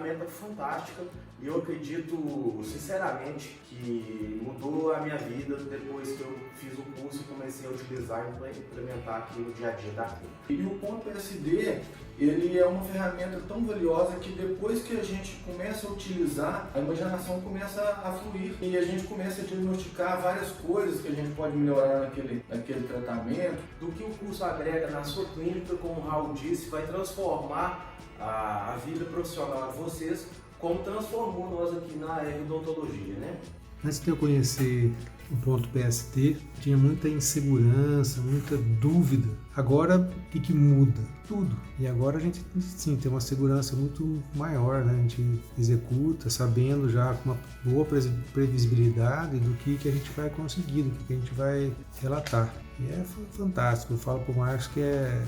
ferramenta fantástica e eu acredito sinceramente que mudou a minha vida depois que eu fiz o curso e comecei a utilizar e implementar aqui no dia a dia da clínica. E o ponto PSD, ele é uma ferramenta tão valiosa que depois que a gente começa a utilizar, a imaginação começa a fluir e a gente começa a diagnosticar várias coisas que a gente pode melhorar naquele tratamento. Do que o curso agrega na sua clínica, como o Raul disse, vai transformar a vida profissional de vocês, como transformou nós aqui na odontologia, né? Antes de eu conhecer o ponto PST, tinha muita insegurança, muita dúvida. Agora, o que muda? Tudo. E agora a gente, sim, tem uma segurança muito maior, né? A gente executa sabendo já com uma boa previsibilidade do que a gente vai conseguir, do que a gente vai relatar. E é fantástico. Eu falo para o Marcos que é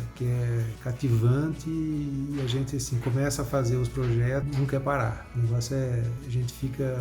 cativante e a gente assim, começa a fazer os projetos e não quer parar. O negócio a gente fica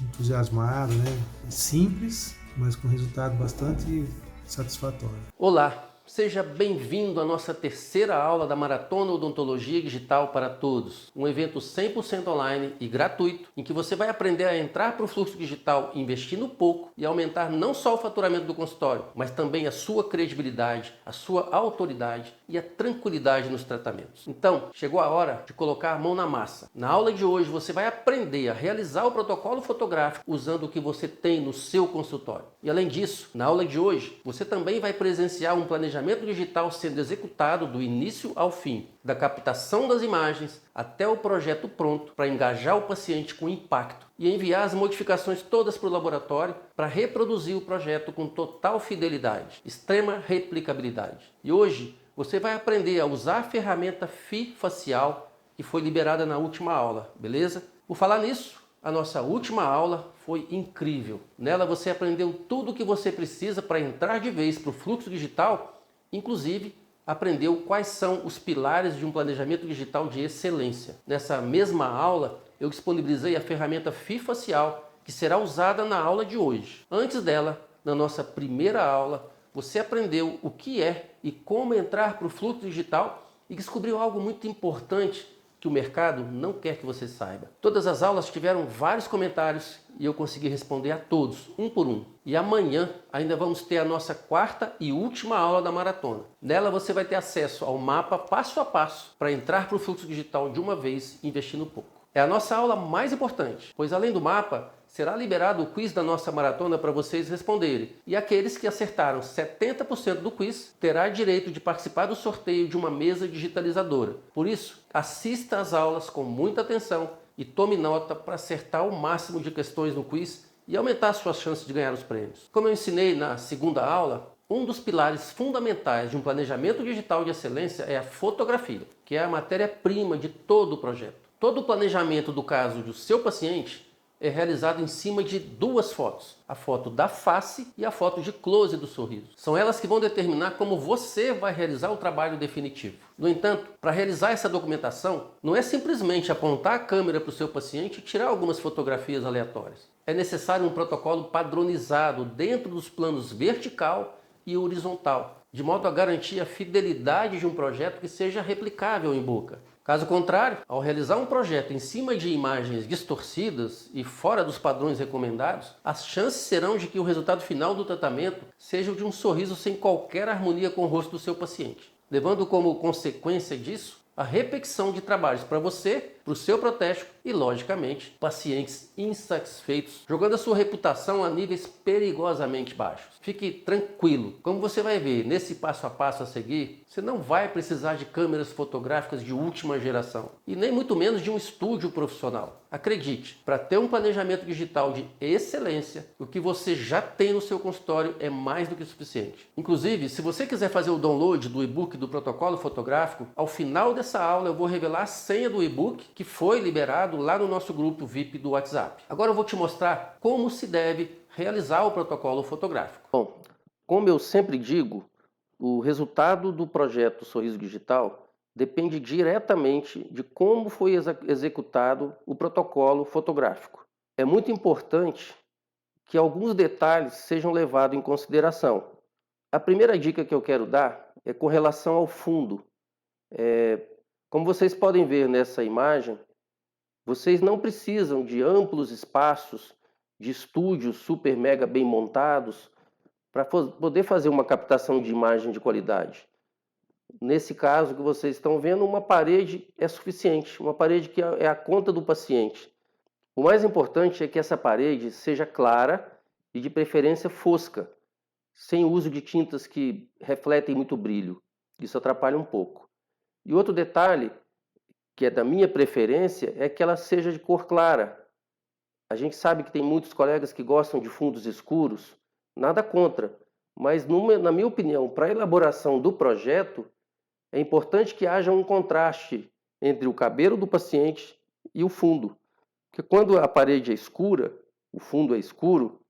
entusiasmado, né? Simples, mas com resultado bastante satisfatório. Olá! Seja bem-vindo à nossa terceira aula da Maratona Odontologia Digital para Todos, um evento 100% online e gratuito, em que você vai aprender a entrar para o fluxo digital investindo pouco e aumentar não só o faturamento do consultório, mas também a sua credibilidade, a sua autoridade e a tranquilidade nos tratamentos. Então, chegou a hora de colocar a mão na massa. Na aula de hoje você vai aprender a realizar o protocolo fotográfico usando o que você tem no seu consultório. E além disso, na aula de hoje, você também vai presenciar um planejamento digital sendo executado do início ao fim, da captação das imagens até o projeto pronto para engajar o paciente com impacto e enviar as modificações todas para o laboratório para reproduzir o projeto com total fidelidade, extrema replicabilidade. E hoje você vai aprender a usar a ferramenta FI facial que foi liberada na última aula, beleza? Por falar nisso, a nossa última aula foi incrível. Nela você aprendeu tudo o que você precisa para entrar de vez para o fluxo digital. Inclusive, aprendeu quais são os pilares de um planejamento digital de excelência. Nessa mesma aula, eu disponibilizei a ferramenta FI facial, que será usada na aula de hoje. Antes dela, na nossa primeira aula, você aprendeu o que é e como entrar para o fluxo digital e descobriu algo muito importante que o mercado não quer que você saiba. Todas as aulas tiveram vários comentários e eu consegui responder a todos, um por um. E amanhã ainda vamos ter a nossa quarta e última aula da maratona. Nela você vai ter acesso ao mapa passo a passo para entrar para o fluxo digital de uma vez, investindo pouco. É a nossa aula mais importante, pois além do mapa, será liberado o quiz da nossa maratona para vocês responderem. E aqueles que acertaram 70% do quiz terá direito de participar do sorteio de uma mesa digitalizadora. Por isso, assista às aulas com muita atenção e tome nota para acertar o máximo de questões no quiz e aumentar suas chances de ganhar os prêmios. Como eu ensinei na segunda aula, um dos pilares fundamentais de um planejamento digital de excelência é a fotografia, que é a matéria-prima de todo o projeto. Todo o planejamento do caso do seu paciente é realizado em cima de duas fotos, a foto da face e a foto de close do sorriso. São elas que vão determinar como você vai realizar o trabalho definitivo. No entanto, para realizar essa documentação, não é simplesmente apontar a câmera para o seu paciente e tirar algumas fotografias aleatórias. É necessário um protocolo padronizado dentro dos planos vertical e horizontal, de modo a garantir a fidelidade de um projeto que seja replicável em boca. Caso contrário, ao realizar um projeto em cima de imagens distorcidas e fora dos padrões recomendados, as chances serão de que o resultado final do tratamento seja o de um sorriso sem qualquer harmonia com o rosto do seu paciente, levando como consequência disso a repetição de trabalhos para você, para o seu protético e, logicamente, pacientes insatisfeitos, jogando a sua reputação a níveis perigosamente baixos. Fique tranquilo, como você vai ver nesse passo a passo a seguir, você não vai precisar de câmeras fotográficas de última geração e nem muito menos de um estúdio profissional. Acredite, para ter um planejamento digital de excelência, o que você já tem no seu consultório é mais do que suficiente. Inclusive, se você quiser fazer o download do e-book do protocolo fotográfico, ao final dessa aula eu vou revelar a senha do e-book que foi liberado lá no nosso grupo VIP do WhatsApp. Agora eu vou te mostrar como se deve realizar o protocolo fotográfico. Bom, como eu sempre digo, o resultado do projeto Sorriso Digital depende diretamente de como foi executado o protocolo fotográfico. É muito importante que alguns detalhes sejam levados em consideração. A primeira dica que eu quero dar é com relação ao fundo. Como vocês podem ver nessa imagem, Vocês não precisam de amplos espaços, de estúdios super mega bem montados para poder fazer uma captação de imagem de qualidade. Nesse caso que vocês estão vendo, uma parede é suficiente, uma parede que é a conta do paciente. O mais importante é que essa parede seja clara e de preferência fosca, sem uso de tintas que refletem muito brilho. Isso atrapalha um pouco. E outro detalhe, que é da minha preferência, é que ela seja de cor clara. A gente sabe que tem muitos colegas que gostam de fundos escuros, nada contra, mas na minha opinião, para a elaboração do projeto, é importante que haja um contraste entre o cabelo do paciente e o fundo. Porque quando a parede é escura, o fundo é escuro,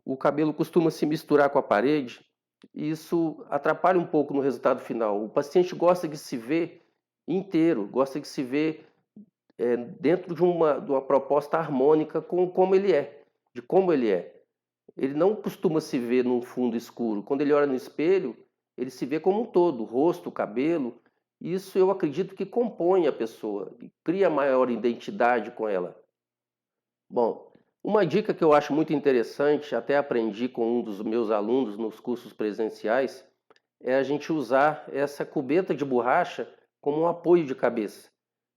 o cabelo costuma se misturar com a parede e isso atrapalha um pouco no resultado final. O paciente gosta de se ver inteiro, gosta de se ver dentro de uma proposta harmônica com como ele é, de como ele é. Ele não costuma se ver num fundo escuro. Quando ele olha no espelho, ele se vê como um todo, o rosto, o cabelo. Isso eu acredito que compõe a pessoa, cria maior identidade com ela. Bom, uma dica que eu acho muito interessante, até aprendi com um dos meus alunos nos cursos presenciais, é a gente usar essa cubeta de borracha como um apoio de cabeça.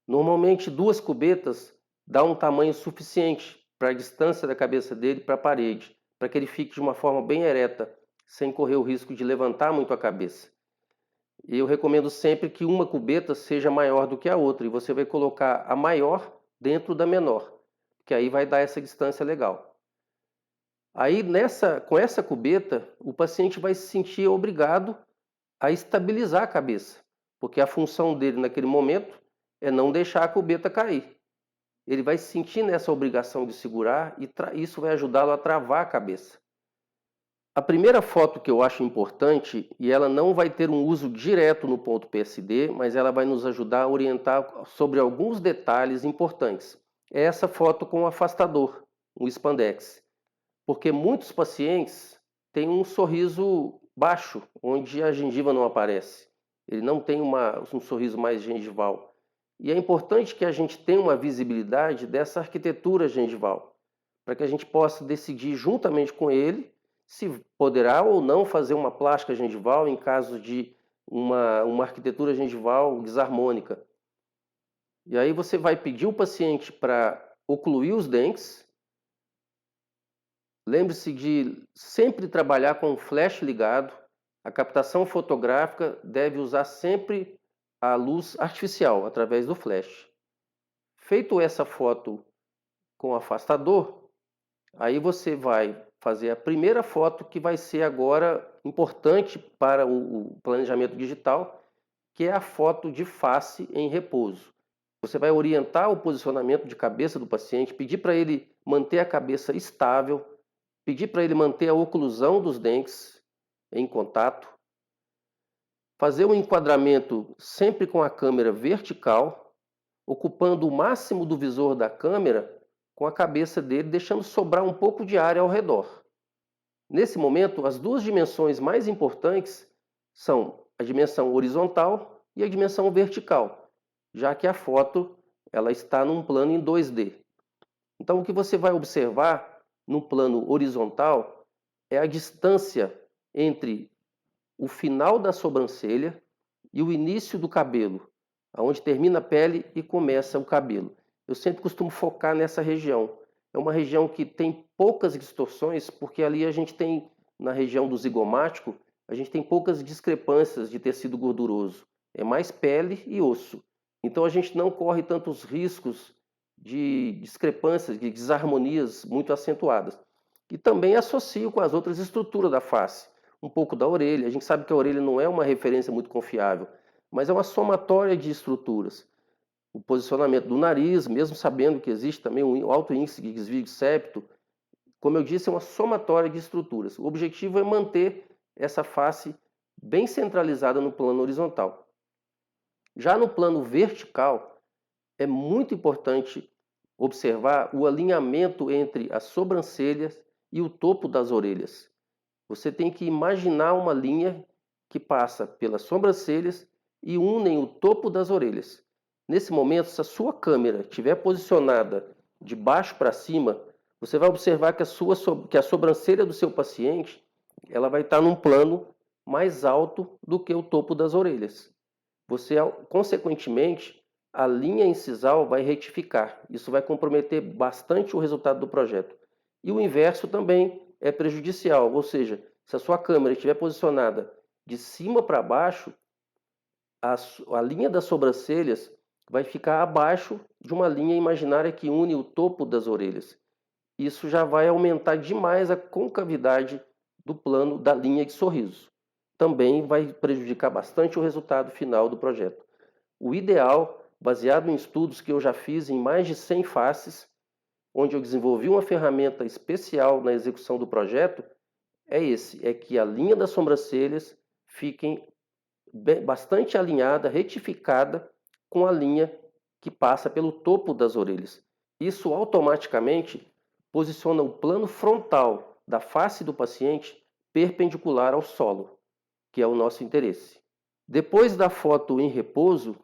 Normalmente 2 cubetas dá um tamanho suficiente para a distância da cabeça dele para a parede, para que ele fique de uma forma bem ereta, sem correr o risco de levantar muito a cabeça. Eu recomendo sempre que uma cubeta seja maior do que a outra, e você vai colocar a maior dentro da menor, que aí vai dar essa distância legal. Aí com essa cubeta, o paciente vai se sentir obrigado a estabilizar a cabeça, porque a função dele naquele momento é não deixar a cubeta cair. Ele vai se sentir nessa obrigação de segurar e isso vai ajudá-lo a travar a cabeça. A primeira foto que eu acho importante, e ela não vai ter um uso direto no ponto PSD, mas ela vai nos ajudar a orientar sobre alguns detalhes importantes. É essa foto com o afastador, o spandex. Porque muitos pacientes têm um sorriso baixo, onde a gengiva não aparece. Ele não tem um sorriso mais gengival. E é importante que a gente tenha uma visibilidade dessa arquitetura gengival, para que a gente possa decidir juntamente com ele se poderá ou não fazer uma plástica gengival em caso de uma arquitetura gengival desarmônica. E aí você vai pedir o paciente para ocluir os dentes. Lembre-se de sempre trabalhar com o flash ligado. A captação fotográfica deve usar sempre a luz artificial, através do flash. Feito essa foto com afastador, aí você vai fazer a primeira foto que vai ser agora importante para o planejamento digital, que é a foto de face em repouso. Você vai orientar o posicionamento de cabeça do paciente, pedir para ele manter a cabeça estável, pedir para ele manter a oclusão dos dentes em contato, fazer um enquadramento sempre com a câmera vertical, ocupando o máximo do visor da câmera com a cabeça dele, deixando sobrar um pouco de área ao redor. Nesse momento, as 2 dimensões mais importantes são a dimensão horizontal e a dimensão vertical, já que a foto ela está num plano em 2D. Então, o que você vai observar no plano horizontal é a distância entre o final da sobrancelha e o início do cabelo, onde termina a pele e começa o cabelo. Eu sempre costumo focar nessa região. É uma região que tem poucas distorções, porque ali a gente tem, na região do zigomático, a gente tem poucas discrepâncias de tecido gorduroso. É mais pele e osso. Então a gente não corre tantos riscos de discrepâncias, de desarmonias muito acentuadas. E também associo com as outras estruturas da face. Um pouco da orelha. A gente sabe que a orelha não é uma referência muito confiável, mas é uma somatória de estruturas. O posicionamento do nariz, mesmo sabendo que existe também um alto índice de desvio de septo, como eu disse, é uma somatória de estruturas. O objetivo é manter essa face bem centralizada no plano horizontal. Já no plano vertical, é muito importante observar o alinhamento entre as sobrancelhas e o topo das orelhas. Você tem que imaginar uma linha que passa pelas sobrancelhas e unem o topo das orelhas. Nesse momento, se a sua câmera estiver posicionada de baixo para cima, você vai observar que a sobrancelha do seu paciente ela vai estar num plano mais alto do que o topo das orelhas. Você, consequentemente, a linha incisal vai retificar. Isso vai comprometer bastante o resultado do projeto. E o inverso também é prejudicial, ou seja, se a sua câmera estiver posicionada de cima para baixo, a linha das sobrancelhas vai ficar abaixo de uma linha imaginária que une o topo das orelhas. Isso já vai aumentar demais a concavidade do plano da linha de sorriso. Também vai prejudicar bastante o resultado final do projeto. O ideal, baseado em estudos que eu já fiz em mais de 100 faces, onde eu desenvolvi uma ferramenta especial na execução do projeto, é que a linha das sobrancelhas fiquem bastante alinhada, retificada com a linha que passa pelo topo das orelhas. Isso automaticamente posiciona o plano frontal da face do paciente perpendicular ao solo, que é o nosso interesse. Depois da foto em repouso,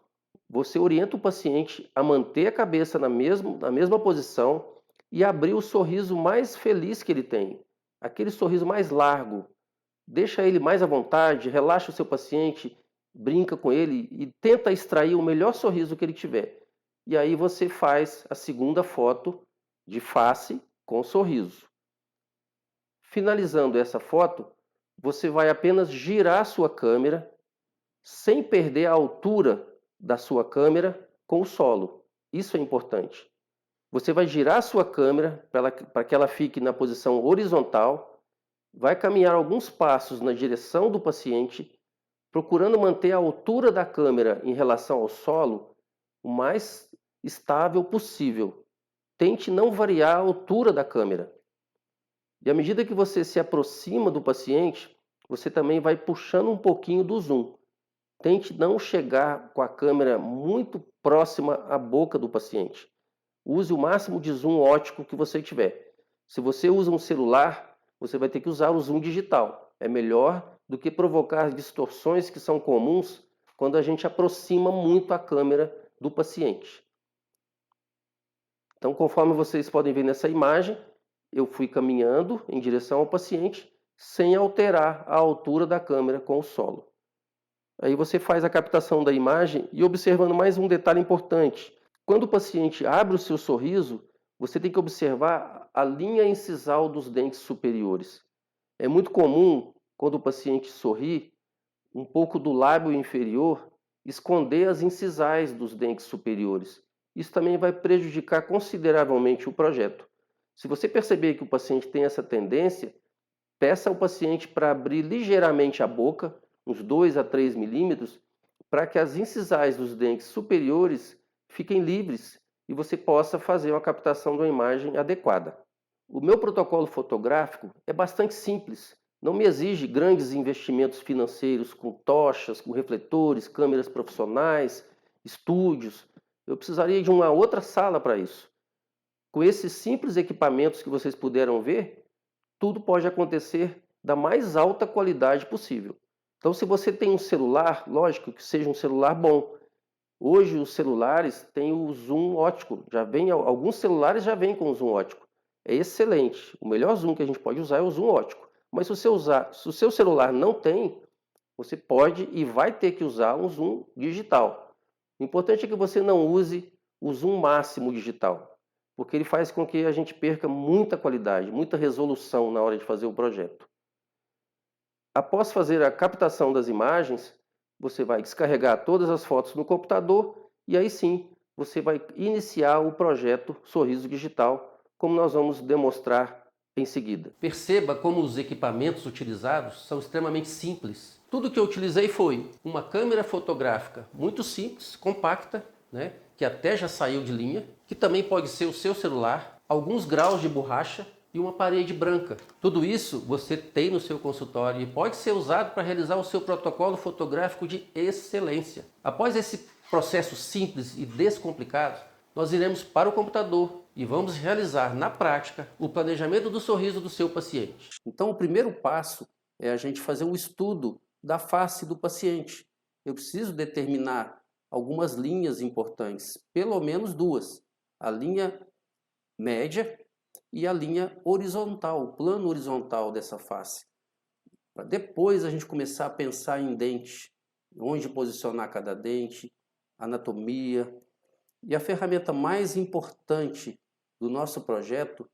você orienta o paciente a manter a cabeça na mesma posição e abrir o sorriso mais feliz que ele tem, aquele sorriso mais largo. Deixa ele mais à vontade, relaxa o seu paciente, brinca com ele e tenta extrair o melhor sorriso que ele tiver. E aí você faz a segunda foto de face com sorriso. Finalizando essa foto, você vai apenas girar a sua câmera sem perder a altura da sua câmera com o solo. Isso é importante. Você vai girar a sua câmera para que ela fique na posição horizontal, vai caminhar alguns passos na direção do paciente, procurando manter a altura da câmera em relação ao solo o mais estável possível. Tente não variar a altura da câmera. E à medida que você se aproxima do paciente, você também vai puxando um pouquinho do zoom. Tente não chegar com a câmera muito próxima à boca do paciente. Use o máximo de zoom óptico que você tiver. Se você usa um celular, você vai ter que usar o zoom digital. É melhor do que provocar distorções que são comuns quando a gente aproxima muito a câmera do paciente. Então, conforme vocês podem ver nessa imagem, eu fui caminhando em direção ao paciente sem alterar a altura da câmera com o solo. Aí você faz a captação da imagem e observando mais um detalhe importante. Quando o paciente abre o seu sorriso, você tem que observar a linha incisal dos dentes superiores. É muito comum, quando o paciente sorri, um pouco do lábio inferior esconder as incisais dos dentes superiores. Isso também vai prejudicar consideravelmente o projeto. Se você perceber que o paciente tem essa tendência, peça ao paciente para abrir ligeiramente a boca, uns 2 a 3 milímetros, para que as incisais dos dentes superiores fiquem livres e você possa fazer uma captação de uma imagem adequada. O meu protocolo fotográfico é bastante simples. Não me exige grandes investimentos financeiros com tochas, com refletores, câmeras profissionais, estúdios. Eu precisaria de uma outra sala para isso. Com esses simples equipamentos que vocês puderam ver, tudo pode acontecer da mais alta qualidade possível. Então, se você tem um celular, lógico que seja um celular bom. Hoje os celulares têm o zoom óptico. Alguns celulares já vêm com o zoom óptico. É excelente. O melhor zoom que a gente pode usar é o zoom óptico. Mas se o seu celular não tem, você pode e vai ter que usar um zoom digital. O importante é que você não use o zoom máximo digital, porque ele faz com que a gente perca muita qualidade, muita resolução na hora de fazer o projeto. Após fazer a captação das imagens, você vai descarregar todas as fotos no computador e aí sim você vai iniciar o projeto Sorriso Digital, como nós vamos demonstrar em seguida. Perceba como os equipamentos utilizados são extremamente simples. Tudo que eu utilizei foi uma câmera fotográfica muito simples, compacta, que até já saiu de linha, que também pode ser o seu celular, alguns graus de borracha e uma parede branca. Tudo isso você tem no seu consultório e pode ser usado para realizar o seu protocolo fotográfico de excelência. Após esse processo simples e descomplicado, nós iremos para o computador e vamos realizar na prática o planejamento do sorriso do seu paciente. Então, o primeiro passo é a gente fazer um estudo da face do paciente. Eu preciso determinar algumas linhas importantes, pelo menos duas, a linha média e a linha horizontal, o plano horizontal dessa face. Para depois a gente começar a pensar em dente, onde posicionar cada dente, anatomia. E a ferramenta mais importante do nosso projeto,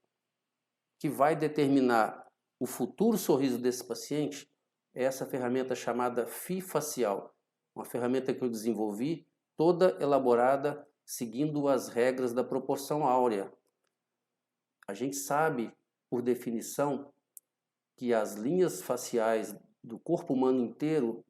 que vai determinar o futuro sorriso desse paciente, é essa ferramenta chamada FI facial, uma ferramenta que eu desenvolvi, toda elaborada seguindo as regras da proporção áurea. A gente sabe, por definição, que as linhas faciais do corpo humano inteiro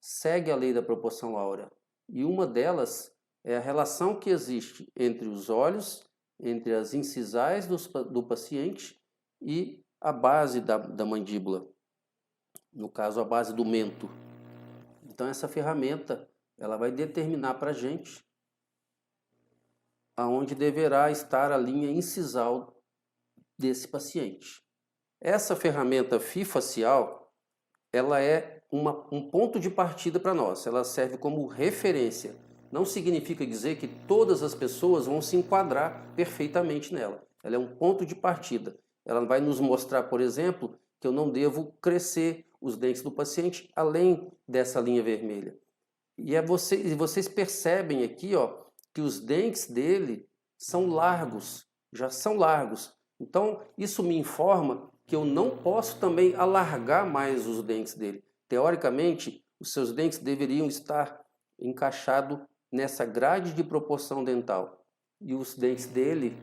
seguem a lei da proporção áurea. E uma delas é a relação que existe entre os olhos, entre as incisais do paciente e a base da mandíbula, no caso a base do mento. Então essa ferramenta ela vai determinar para a gente aonde deverá estar a linha incisal desse paciente. Essa ferramenta FI facial, ela é um ponto de partida para nós, ela serve como referência. Não significa dizer que todas as pessoas vão se enquadrar perfeitamente nela. Ela é um ponto de partida. Ela vai nos mostrar, por exemplo, que eu não devo crescer os dentes do paciente além dessa linha vermelha. E vocês percebem aqui, ó, que os dentes dele são largos, já são largos. Então, isso me informa que eu não posso também alargar mais os dentes dele. Teoricamente, os seus dentes deveriam estar encaixados nessa grade de proporção dental. E os dentes dele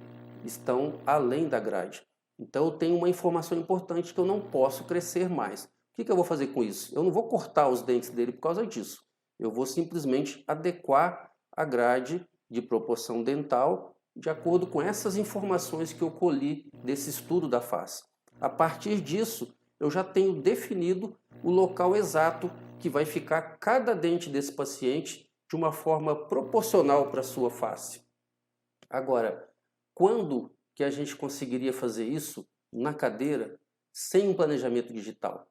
estão além da grade. Então, eu tenho uma informação importante que eu não posso crescer mais. O que eu vou fazer com isso? Eu não vou cortar os dentes dele por causa disso. Eu vou simplesmente adequar a grade de proporção dental de acordo com essas informações que eu colhi desse estudo da face. A partir disso, eu já tenho definido o local exato que vai ficar cada dente desse paciente de uma forma proporcional para a sua face. Agora, quando que a gente conseguiria fazer isso na cadeira sem um planejamento digital?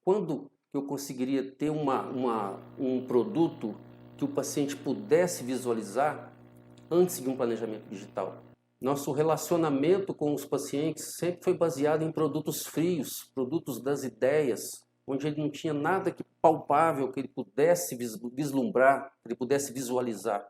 Quando que eu conseguiria ter um produto que o paciente pudesse visualizar antes de um planejamento digital? Nosso relacionamento com os pacientes sempre foi baseado em produtos frios, produtos das ideias, onde ele não tinha nada que palpável que ele pudesse vislumbrar, que ele pudesse visualizar.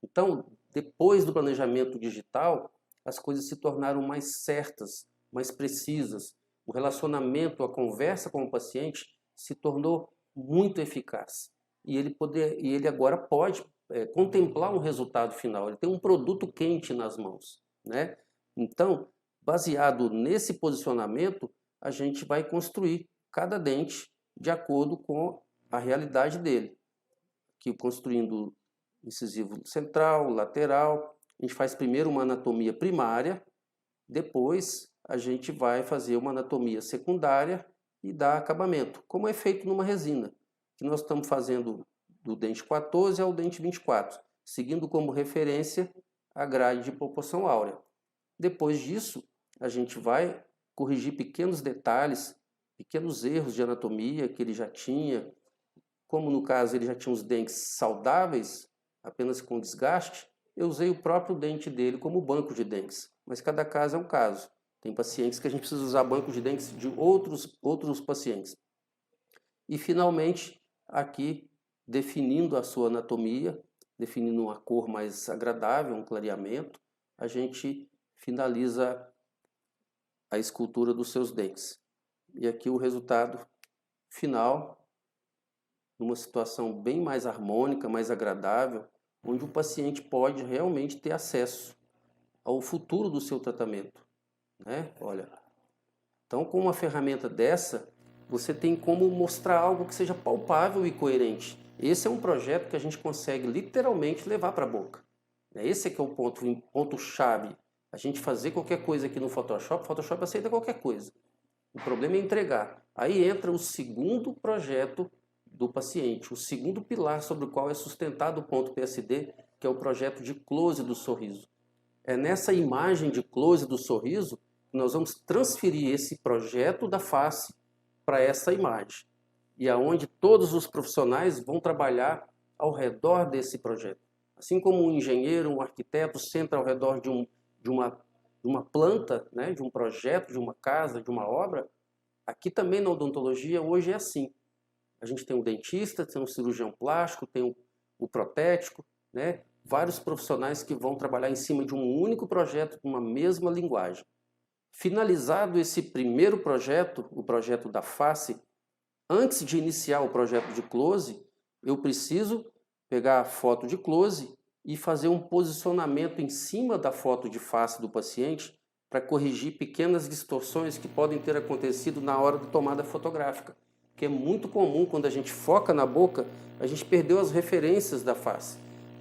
Então, depois do planejamento digital, as coisas se tornaram mais certas, mais precisas. O relacionamento, a conversa com o paciente se tornou muito eficaz. E ele agora pode contemplar um resultado final. Ele tem um produto quente nas mãos, né? Então, baseado nesse posicionamento, a gente vai construir cada dente de acordo com a realidade dele. Aqui construindo incisivo central, lateral. A gente faz primeiro uma anatomia primária, depois a gente vai fazer uma anatomia secundária e dar acabamento, como é feito numa resina, que nós estamos fazendo do dente 14 ao dente 24, seguindo como referência a grade de proporção áurea. Depois disso, a gente vai corrigir pequenos detalhes, pequenos erros de anatomia que ele já tinha, como no caso ele já tinha os dentes saudáveis, apenas com desgaste, eu usei o próprio dente dele como banco de dentes, mas cada caso é um caso. Tem pacientes que a gente precisa usar banco de dentes de outros pacientes. E finalmente, aqui, definindo a sua anatomia, definindo uma cor mais agradável, um clareamento, a gente finaliza a escultura dos seus dentes. E aqui o resultado final, numa situação bem mais harmônica, mais agradável, onde o paciente pode realmente ter acesso ao futuro do seu tratamento, né? Olha, então com uma ferramenta dessa, você tem como mostrar algo que seja palpável e coerente. Esse é um projeto que a gente consegue literalmente levar para a boca. Esse é que é o ponto-chave. A gente fazer qualquer coisa aqui no Photoshop, o Photoshop aceita qualquer coisa. O problema é entregar. Aí entra o segundo projeto do paciente, o segundo pilar sobre o qual é sustentado o ponto PSD, que é o projeto de close do sorriso. É nessa imagem de close do sorriso que nós vamos transferir esse projeto da face para essa imagem. E aonde todos os profissionais vão trabalhar ao redor desse projeto. Assim como um engenheiro, um arquiteto senta ao redor de uma planta, né, de um projeto, de uma casa, de uma obra, aqui também na odontologia hoje é assim. A gente tem um dentista, tem um cirurgião plástico, tem o protético, né, vários profissionais que vão trabalhar em cima de um único projeto, com uma mesma linguagem. Finalizado esse primeiro projeto, o projeto da face, antes de iniciar o projeto de close, eu preciso pegar a foto de close e fazer um posicionamento em cima da foto de face do paciente para corrigir pequenas distorções que podem ter acontecido na hora da tomada fotográfica. Que é muito comum quando a gente foca na boca, a gente perdeu as referências da face.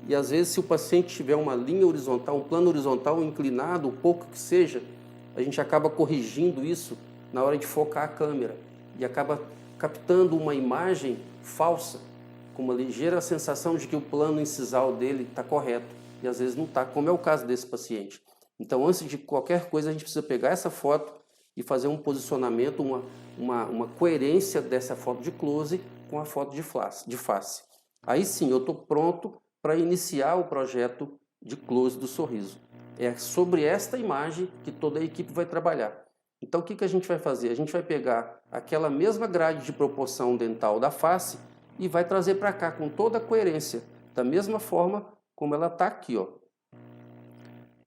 E às vezes, se o paciente tiver uma linha horizontal, um plano horizontal inclinado, o pouco que seja, a gente acaba corrigindo isso na hora de focar a câmera e acaba captando uma imagem falsa, com uma ligeira sensação de que o plano incisal dele está correto e às vezes não está, como é o caso desse paciente. Então, antes de qualquer coisa, a gente precisa pegar essa foto e fazer um posicionamento, uma coerência dessa foto de close com a foto de face. Aí sim, eu estou pronto para iniciar o projeto de close do sorriso. É sobre esta imagem que toda a equipe vai trabalhar. Então, o que a gente vai fazer? A gente vai pegar aquela mesma grade de proporção dental da face e vai trazer para cá com toda a coerência, da mesma forma como ela está aqui, ó.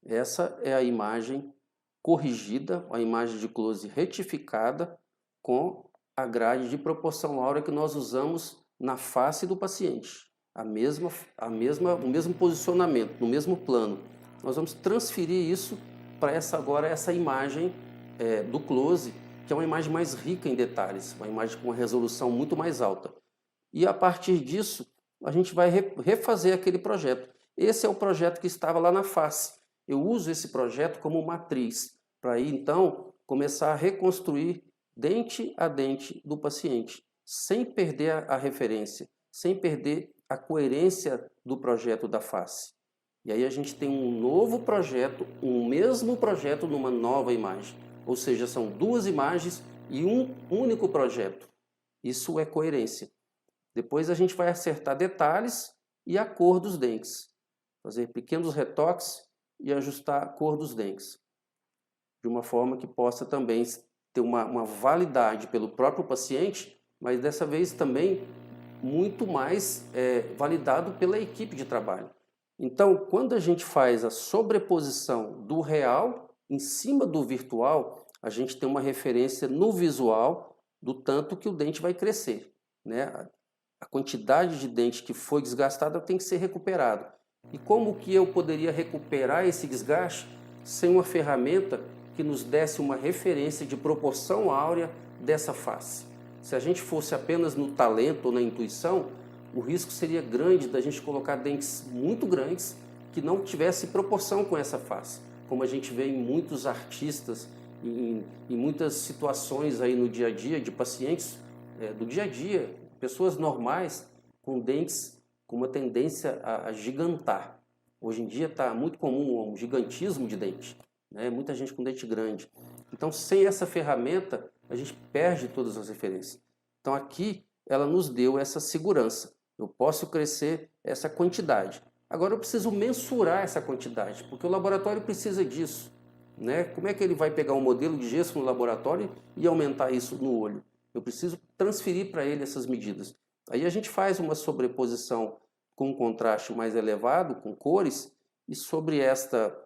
Essa é a imagem corrigida, a imagem de close retificada com a grade de proporção áurea que nós usamos na face do paciente. O mesmo posicionamento, no mesmo plano. Nós vamos transferir isso para essa imagem do close, que é uma imagem mais rica em detalhes, uma imagem com uma resolução muito mais alta. E a partir disso, a gente vai refazer aquele projeto. Esse é o projeto que estava lá na face. Eu uso esse projeto como matriz, para aí então começar a reconstruir dente a dente do paciente, sem perder a referência, sem perder a coerência do projeto da face. E aí a gente tem um novo projeto, um mesmo projeto numa nova imagem. Ou seja, são duas imagens e um único projeto. Isso é coerência. Depois a gente vai acertar detalhes e a cor dos dentes. Fazer pequenos retoques e ajustar a cor dos dentes. De uma forma que possa também ter uma validade pelo próprio paciente, mas dessa vez também muito mais validado pela equipe de trabalho. Então, quando a gente faz a sobreposição do real em cima do virtual, a gente tem uma referência no visual do tanto que o dente vai crescer, né? A quantidade de dente que foi desgastada tem que ser recuperado. E como que eu poderia recuperar esse desgaste sem uma ferramenta que nos desse uma referência de proporção áurea dessa face? Se a gente fosse apenas no talento ou na intuição, o risco seria grande da gente colocar dentes muito grandes que não tivesse proporção com essa face, como a gente vê em muitos artistas, em muitas situações aí no dia a dia de pacientes do dia a dia, pessoas normais com dentes com uma tendência a gigantar. Hoje em dia está muito comum um gigantismo de dente, né? Muita gente com dente grande. Então, sem essa ferramenta, a gente perde todas as referências. Então, aqui ela nos deu essa segurança. Eu posso crescer essa quantidade. Agora, eu preciso mensurar essa quantidade, porque o laboratório precisa disso, né? Como é que ele vai pegar um modelo de gesso no laboratório e aumentar isso no olho? Eu preciso transferir para ele essas medidas. Aí a gente faz uma sobreposição com um contraste mais elevado, com cores, e sobre esta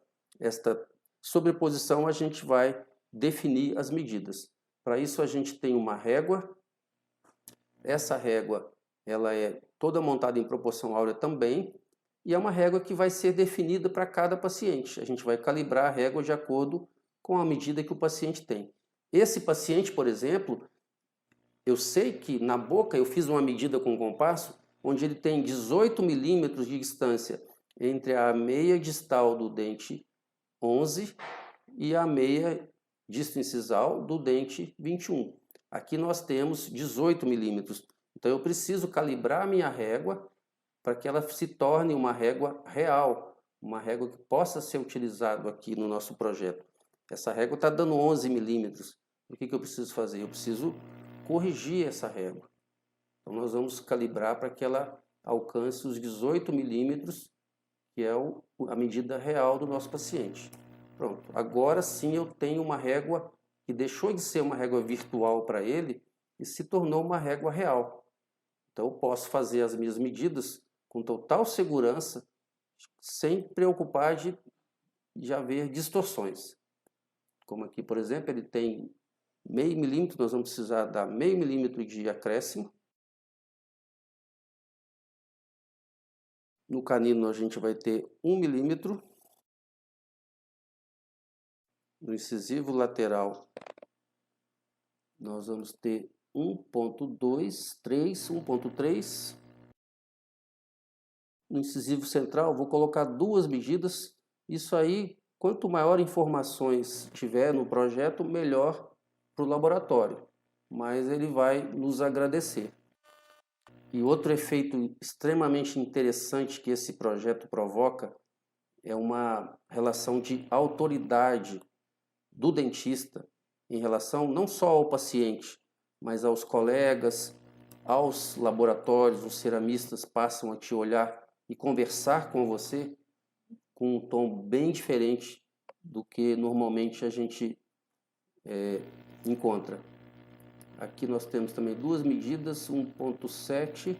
sobreposição a gente vai definir as medidas. Para isso a gente tem uma régua. Essa régua ela é toda montada em proporção áurea também, e é uma régua que vai ser definida para cada paciente. A gente vai calibrar a régua de acordo com a medida que o paciente tem. Esse paciente, por exemplo, eu sei que na boca eu fiz uma medida com compasso onde ele tem 18 milímetros de distância entre a meia distal do dente 11 e a meia disto-incisal do dente 21. Aqui nós temos 18 milímetros. Então eu preciso calibrar a minha régua para que ela se torne uma régua real, uma régua que possa ser utilizada aqui no nosso projeto. Essa régua está dando 11 milímetros. O que eu preciso fazer? Eu preciso corrigir essa régua. Então nós vamos calibrar para que ela alcance os 18 milímetros, que é a medida real do nosso paciente. Pronto, agora sim eu tenho uma régua que deixou de ser uma régua virtual para ele e se tornou uma régua real. Então eu posso fazer as minhas medidas com total segurança, sem preocupar de haver distorções. Como aqui, por exemplo, ele tem meio milímetro, nós vamos precisar dar meio milímetro de acréscimo. No canino a gente vai ter 1 milímetro. No incisivo lateral nós vamos ter 1.2, 3, 1.3. No incisivo central vou colocar 2 medidas. Isso aí, quanto maior informações tiver no projeto, melhor para o laboratório. Mas ele vai nos agradecer. E outro efeito extremamente interessante que esse projeto provoca é uma relação de autoridade do dentista em relação não só ao paciente, mas aos colegas, aos laboratórios. Os ceramistas passam a te olhar e conversar com você com um tom bem diferente do que normalmente a gente encontra. Aqui nós temos também 2 medidas, 1.7.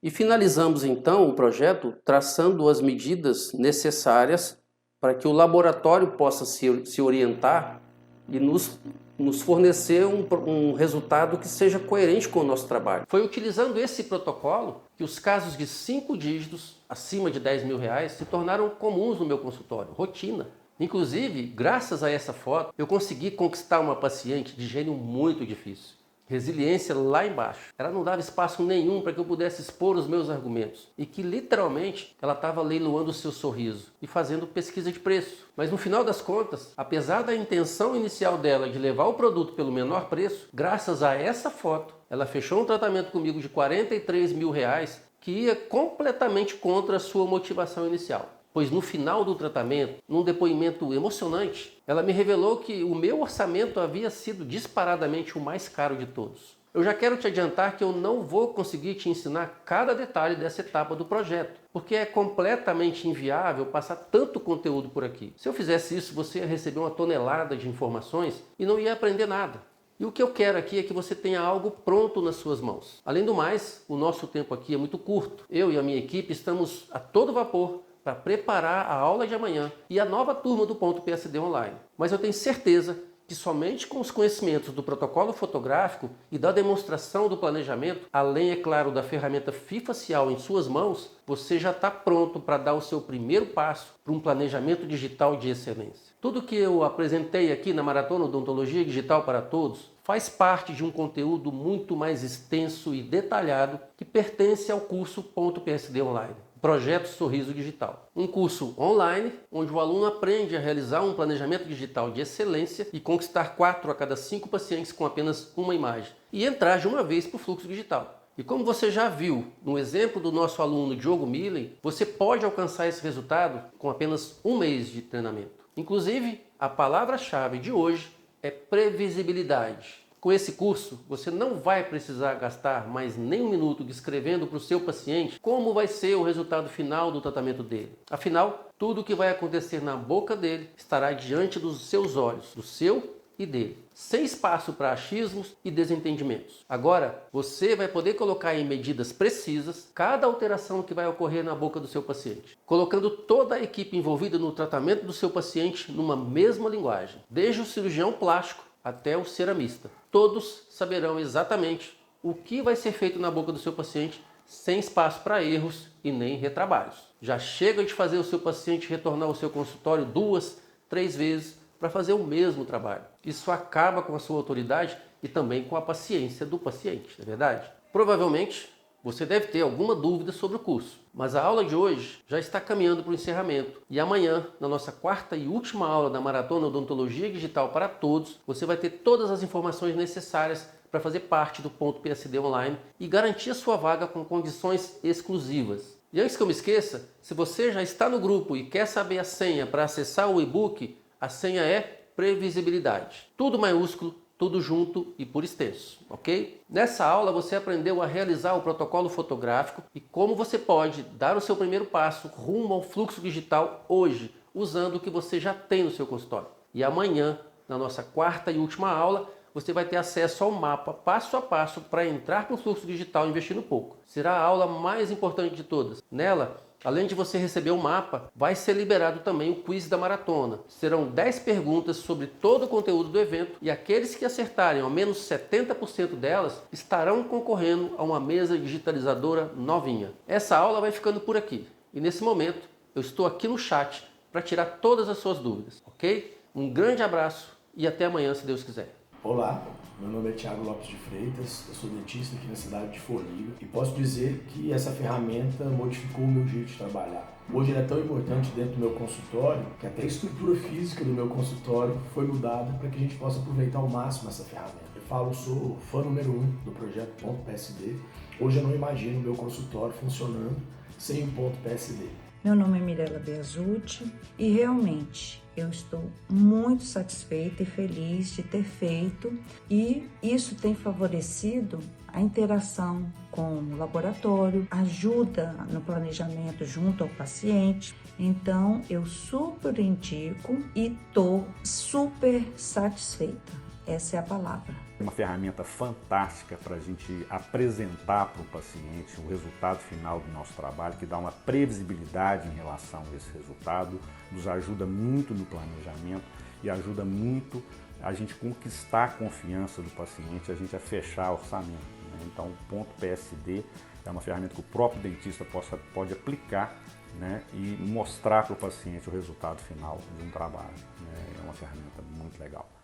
E finalizamos então o projeto traçando as medidas necessárias para que o laboratório possa se orientar e nos fornecer um resultado que seja coerente com o nosso trabalho. Foi utilizando esse protocolo que os casos de 5 dígitos acima de R$10.000 se tornaram comuns no meu consultório, rotina. Inclusive, graças a essa foto, eu consegui conquistar uma paciente de gênio muito difícil. Resiliência lá embaixo. Ela não dava espaço nenhum para que eu pudesse expor os meus argumentos. E que literalmente ela estava leiloando o seu sorriso e fazendo pesquisa de preço. Mas no final das contas, apesar da intenção inicial dela de levar o produto pelo menor preço, graças a essa foto, ela fechou um tratamento comigo de R$43.000 que ia completamente contra a sua motivação inicial. Pois no final do tratamento, num depoimento emocionante, ela me revelou que o meu orçamento havia sido disparadamente o mais caro de todos. Eu já quero te adiantar que eu não vou conseguir te ensinar cada detalhe dessa etapa do projeto, porque é completamente inviável passar tanto conteúdo por aqui. Se eu fizesse isso, você ia receber uma tonelada de informações e não ia aprender nada. E o que eu quero aqui é que você tenha algo pronto nas suas mãos. Além do mais, o nosso tempo aqui é muito curto. Eu e a minha equipe estamos a todo vapor para preparar a aula de amanhã e a nova turma do Ponto PSD Online. Mas eu tenho certeza que somente com os conhecimentos do protocolo fotográfico e da demonstração do planejamento, além, é claro, da ferramenta FIFacial em suas mãos, você já está pronto para dar o seu primeiro passo para um planejamento digital de excelência. Tudo que eu apresentei aqui na Maratona Odontologia Digital para Todos faz parte de um conteúdo muito mais extenso e detalhado que pertence ao curso Ponto PSD Online. Projeto Sorriso Digital. Um curso online onde o aluno aprende a realizar um planejamento digital de excelência e conquistar 4 a cada 5 pacientes com apenas uma imagem e entrar de uma vez para o fluxo digital. E como você já viu no exemplo do nosso aluno Diogo Millen, você pode alcançar esse resultado com apenas um mês de treinamento. Inclusive, a palavra-chave de hoje é previsibilidade. Com esse curso, você não vai precisar gastar mais nem um minuto descrevendo para o seu paciente como vai ser o resultado final do tratamento dele. Afinal, tudo o que vai acontecer na boca dele estará diante dos seus olhos, do seu e dele, sem espaço para achismos e desentendimentos. Agora, você vai poder colocar em medidas precisas cada alteração que vai ocorrer na boca do seu paciente, colocando toda a equipe envolvida no tratamento do seu paciente numa mesma linguagem, desde o cirurgião plástico até o ceramista. Todos saberão exatamente o que vai ser feito na boca do seu paciente, sem espaço para erros e nem retrabalhos. Já chega de fazer o seu paciente retornar ao seu consultório 2, 3 vezes para fazer o mesmo trabalho. Isso acaba com a sua autoridade e também com a paciência do paciente, não é verdade? Provavelmente você deve ter alguma dúvida sobre o curso, mas a aula de hoje já está caminhando para o encerramento. E amanhã, na nossa quarta e última aula da Maratona Odontologia Digital para Todos, você vai ter todas as informações necessárias para fazer parte do Ponto PSD Online e garantir a sua vaga com condições exclusivas. E antes que eu me esqueça, se você já está no grupo e quer saber a senha para acessar o e-book, a senha é previsibilidade. Tudo maiúsculo, tudo junto e por extenso, ok? Nessa aula você aprendeu a realizar o protocolo fotográfico e como você pode dar o seu primeiro passo rumo ao fluxo digital hoje, usando o que você já tem no seu consultório. E amanhã, na nossa quarta e última aula, você vai ter acesso ao mapa passo a passo para entrar para o fluxo digital investindo pouco. Será a aula mais importante de todas. Nela, além de você receber o mapa, vai ser liberado também o quiz da maratona. Serão 10 perguntas sobre todo o conteúdo do evento e aqueles que acertarem ao menos 70% delas estarão concorrendo a uma mesa digitalizadora novinha. Essa aula vai ficando por aqui e nesse momento eu estou aqui no chat para tirar todas as suas dúvidas, ok? Um grande abraço e até amanhã, se Deus quiser. Olá, meu nome é Thiago Lopes de Freitas, eu sou dentista aqui na cidade de Forliga e posso dizer que essa ferramenta modificou o meu jeito de trabalhar. Hoje ela é tão importante dentro do meu consultório que até a estrutura física do meu consultório foi mudada para que a gente possa aproveitar ao máximo essa ferramenta. Eu sou fã número 1 do projeto Ponto PSD. Hoje eu não imagino o meu consultório funcionando sem o Ponto PSD. Meu nome é Mirela Beazutti e realmente eu estou muito satisfeita e feliz de ter feito e isso tem favorecido a interação com o laboratório, ajuda no planejamento junto ao paciente. Então eu super indico e estou super satisfeita. Essa é a palavra. Uma ferramenta fantástica para a gente apresentar para o paciente o resultado final do nosso trabalho, que dá uma previsibilidade em relação a esse resultado, nos ajuda muito no planejamento e ajuda muito a gente conquistar a confiança do paciente, a gente a fechar orçamento, né? Então, o Ponto PSD é uma ferramenta que o próprio dentista pode aplicar, né, e mostrar para o paciente o resultado final de um trabalho, né? É uma ferramenta muito legal.